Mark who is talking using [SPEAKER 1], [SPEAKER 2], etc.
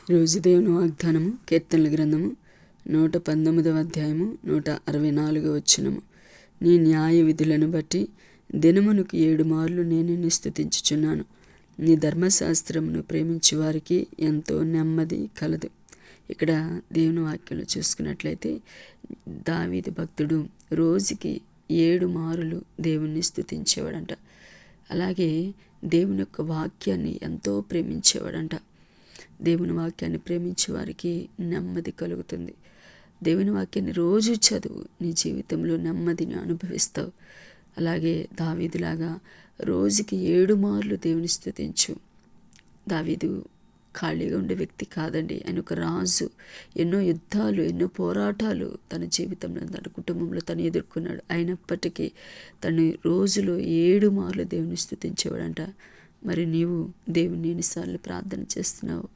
[SPEAKER 1] రోజు దేవుని వాగ్దానము కీర్తనల గ్రంథము 119వ అధ్యాయము 164వ వచనము. నీ న్యాయ విధులను బట్టి దినమునకు 7 మార్లు నేను నిన్ను స్తుతించుచున్నాను. నీ ధర్మశాస్త్రమును ప్రేమించే వారికి ఎంతో నెమ్మది కలదు. ఇక్కడ దేవుని వాక్యంలో చూసుకున్నట్లయితే దావీదు భక్తుడు రోజుకి 7 మారులు దేవుణ్ణి స్తుతించేవాడంట. అలాగే దేవుని యొక్క వాక్యాన్ని ఎంతో ప్రేమించేవాడంట. దేవుని వాక్యాన్ని ప్రేమించే వారికి నెమ్మది కలుగుతుంది. దేవుని వాక్యాన్ని రోజు చదువు, నీ జీవితంలో నెమ్మదిని అనుభవిస్తావు. అలాగే దావీదులాగా రోజుకి 7 మార్లు దేవుని స్తుతించు. దావీదు ఖాళీగా ఉండే వ్యక్తి కాదండి. ఆయన ఒక రాజు. ఎన్నో యుద్ధాలు, ఎన్నో పోరాటాలు తన జీవితంలో, తన కుటుంబంలో తను ఎదుర్కొన్నాడు. అయినప్పటికీ తను రోజులో 7 మార్లు దేవుని స్తుతించేవాడంట. మరి నీవు దేవుని ఎన్నిసార్లు ప్రార్థన చేస్తున్నావు?